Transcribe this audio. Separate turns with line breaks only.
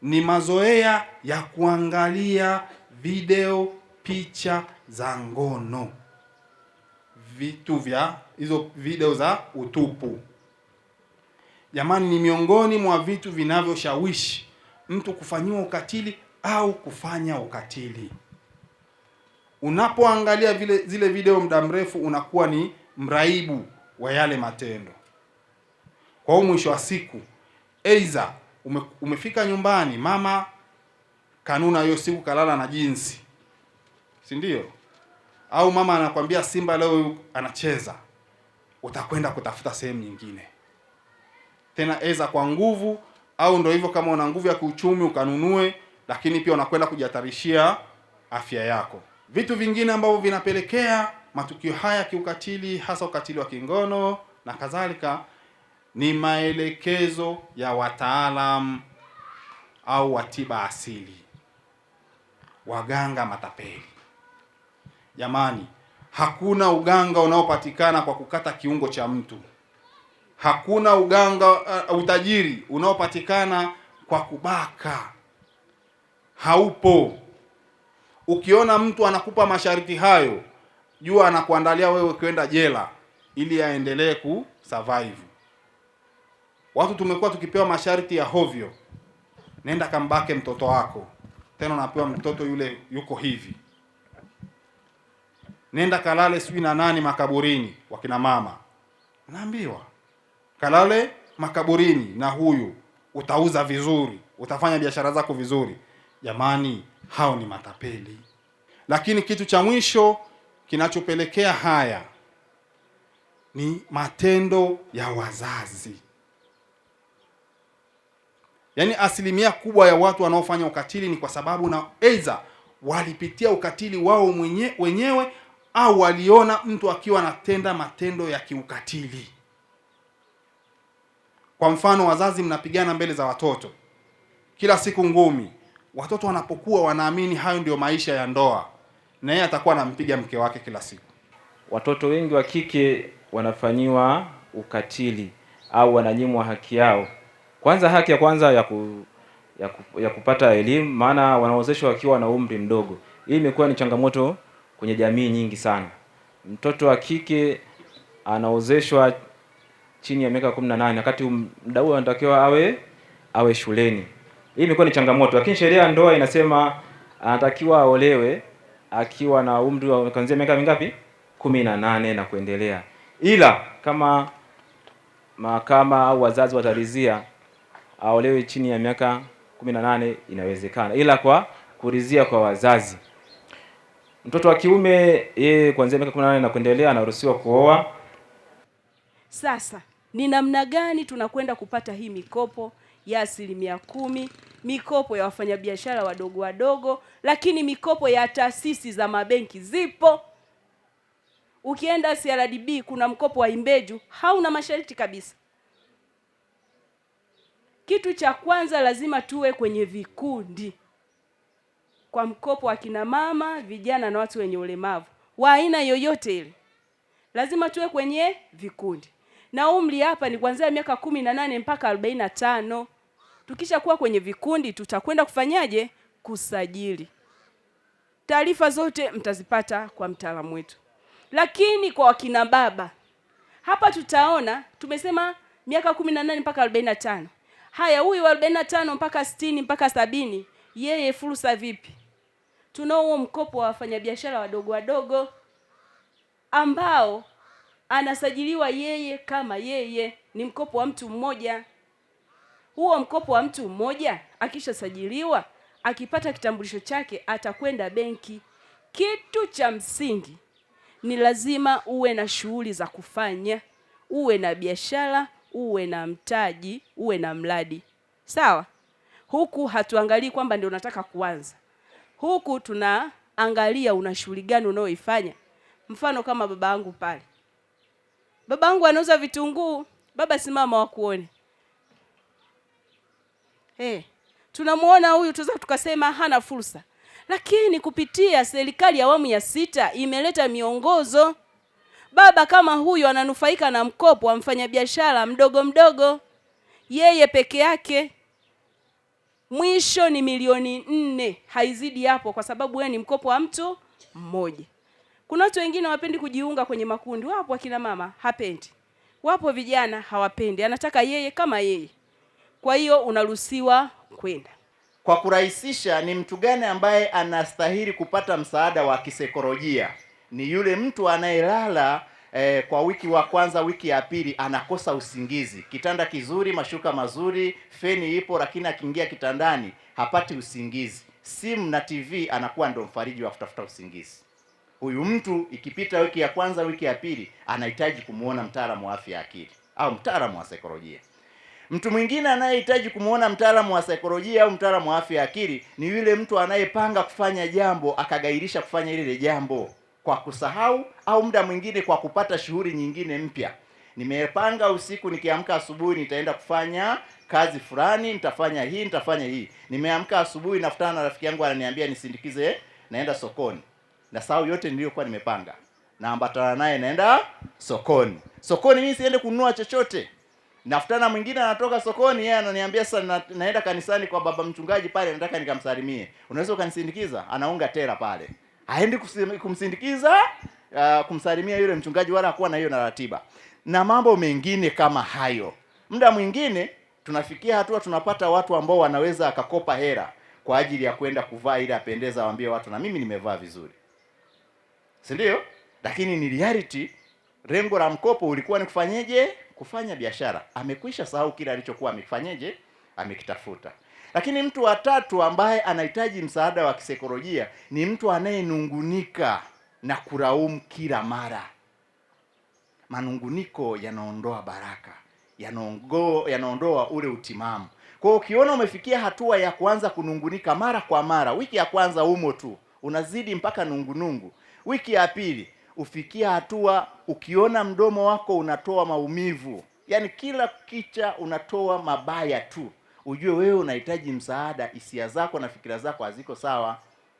ni mazoea ya kuangalia video, picha za ngono, vitu vya hizo video za utupu. Jamani, ni miongoni mwa vitu vinavyoshawishi mtu kufanyiwa ukatili au kufanya ukatili. Unapoangalia zile video muda mrefu, unakuwa ni mraibu wa yale matendo. Kwa hiyo mwisho wa siku, aidha umefika nyumbani, mama kanuna hiyo siku kalala na jinsi, si ndio? Au mama anakwambia Simba leo anacheza, utakwenda kutafuta sehemu nyingine, tena aidha kwa nguvu, au ndio hivyo, kama una nguvu ya kiuchumi ukanunue, lakini pia unakwenda kujihatarishia afya yako. Vitu vingine ambavyo vinapelekea matukio haya kiukatili, hasa ukatili wa kingono na kadhalika, ni maelekezo ya wataalamu au watiba asili, waganga matapeli. Jamani, hakuna uganga unaopatikana kwa kukata kiungo cha mtu. Hakuna utajiri unaopatikana kwa kubaka. Haupo. Ukiona mtu anakupa masharti hayo, jua anakuandalia wewe kwenda jela ili aendelee kusurvive. Watu tumekuwa tukipewa masharti ya hovyo. Nenda kambake mtoto wako. Tena unapewa mtoto yule yuko hivi. Nenda kalale sijui na nani makaburini, wakina mama. Naambiwa kalale makaburini na huyu, utauza vizuri, utafanya biashara zako vizuri. Jamani, hao ni matapeli. Lakini kitu cha mwisho kinachopelekea haya ni matendo ya wazazi. Yaani asilimia kubwa ya watu wanaofanya ukatili ni kwa sababu na aidha walipitia ukatili wao wenyewe au waliona mtu akiwa anatenda matendo ya kiukatili. Kwa mfano, wazazi mnapigana mbele za watoto kila siku ngumi. Watoto wanapokuwa wanaamini hayo ndio maisha ya ndoa, na yeye atakuwa anampiga mke wake kila siku.
Watoto wengi wa kike wanafanyiwa ukatili au wananyimwa haki yao. Kwanza, haki ya kwanza ya kupata elimu, maana wanaozeshwa wakiwa na umri mdogo. Hii imekuwa ni changamoto kwenye jamii nyingi sana. Mtoto wa kike anaozeshwa chini ya miaka 18 wakati muda huo anatakiwa awe shuleni. Hii imekuwa ni changamoto, lakini sheria ya ndoa inasema anatakiwa aolewe akiwa na umri wa kuanzia miaka mingapi? 18 na kuendelea. Ila kama mahakama au wazazi wataridhia aolewe chini ya miaka 18 inawezekana, ila kwa kuridhia kwa wazazi. Mtoto wa kiume yeye kuanzia miaka 18 na kuendelea anaruhusiwa kuoa.
Sasa ni namna gani tunakwenda kupata hii mikopo ya 10%, mikopo ya wafanyabiashara wadogo wadogo, lakini mikopo ya taasisi za mabenki zipo. Ukienda CRDB kuna mkopo wa Imbeju hauna masharti kabisa. Kitu cha kwanza lazima tuwe kwenye vikundi. Kwa mkopo wa kina mama, vijana na watu wenye ulemavu wa aina yoyote ile, lazima tuwe kwenye vikundi. Na umri hapa ni kuanzia miaka 18 mpaka 45. Tukisha kuwa kwenye vikundi, tutakwenda kufanyaje? Kusajili. Taarifa zote mtazipata kwa mtaalamu wetu. Lakini kwa wakina baba, hapa tutaona tumesema miaka 18 mpaka 45. Haya, huyu 45 mpaka 60 mpaka 70, yeye fursa vipi? Tunao huo mkopo wa wafanyabiashara wadogo wadogo ambao anasajiliwa yeye kama yeye, ni mkopo wa mtu mmoja. Huo mkopo wa mtu mmoja akishasajiliwa, akipata kitambulisho chake atakwenda benki. Kitu cha msingi ni lazima uwe na shughuli za kufanya, uwe na biashara, uwe na mtaji, uwe na mradi. Sawa? Huku hatuangalii kwamba ndio unataka kuanza. Huku tunaangalia una shughuli gani unaoifanya. Mfano kama baba yangu pale. Baba yangu anauza vitunguu. Baba, simama wakuone. Tunamuona huyu tunaweza tukasema hana fursa. Lakini kupitia serikali ya awamu ya 6 imeleta miongozo. Baba kama huyu ananufaika na mkopo wa mfanyabiashara mdogo mdogo, yeye peke yake. mwisho ni milioni 4, haizidi hapo, kwa sababu wewe ni mkopo wa mtu mmoja. Kuna watu wengine hawapendi kujiunga kwenye makundi. Wapo akina mama hapendi, wapo vijana hawapendi, anataka yeye kama yeye. Kwa hiyo unaruhusiwa kwenda.
Kwa kurahisisha, ni mtu gani ambaye anastahili kupata msaada wa kisaikolojia? Ni yule mtu anayelala kwa wiki wa kwanza, wiki ya pili anakosa usingizi. Kitanda kizuri, mashuka mazuri, feni ipo, lakini akiingia kitandani hapati usingizi. Simu na TV anakuwa ndo mfariji wa kutafuta usingizi. Huyu mtu ikipita wiki ya kwanza, wiki ya pili, anahitaji kumuona mtaalamu wa afya ya akili au mtaalamu wa saikolojia. Mtu mwingine anayehitaji kumuona mtaalamu wa saikolojia au mtaalamu wa afya ya akili ni yule mtu anayepanga kufanya jambo akagairisha kufanya ile jambo kwa kusahau, au muda mwingine kwa kupata shughuli nyingine mpya. Nimepanga usiku, nikiamka asubuhi nitaenda kufanya kazi fulani, nitafanya hii. Nimeamka asubuhi, nafutana na rafiki yangu ananiambia nisindikize, naenda sokoni. Na sahau yote niliyokuwa nimepanga. Na ambatana naye naenda sokoni. Sokoni mimi siende kununua chochote. Nafutana mwingine anatoka sokoni, yeye ananiambia sasa naenda kanisani kwa baba mchungaji pale, nataka nikamsalimie. Unaweza ukanisindikiza? Anaunga tera pale. Haendi kumsindikiza, kumsalimia yule mchungaji, wala hakuwa na hiyo na ratiba. Na mambo mengine kama hayo. Muda mwingine tunafikia hatua tunapata watu ambao wanaweza akakopa hela kwa ajili ya kwenda kuvaa ili apendeza, waambie watu na mimi nimevaa vizuri. Si ndio? Lakini ni reality, lengo la mkopo ulikuwa ni kufanyeje? Kufanya biashara. Amekwisha sahau kile alichokuwa amefanyeje? Amekitafuta. Lakini mtu wa tatu ambaye anahitaji msaada wa kisaikolojia ni mtu anayenungunika na kulaumu kila mara. Manunguniko yanaondoa baraka, yanaondoa ule utimamu. Kwa hiyo ukiona umefikia hatua ya kuanza kunungunika mara kwa mara, wiki ya kwanza umo tu, unazidi mpaka nungunungu. Wiki ya pili ufikia hatua ukiona mdomo wako unatoa maumivu, yaani kila kicha unatoa mabaya tu, ujue wewe unahitaji msaada, hisia zako na fikira zako haziko sawa.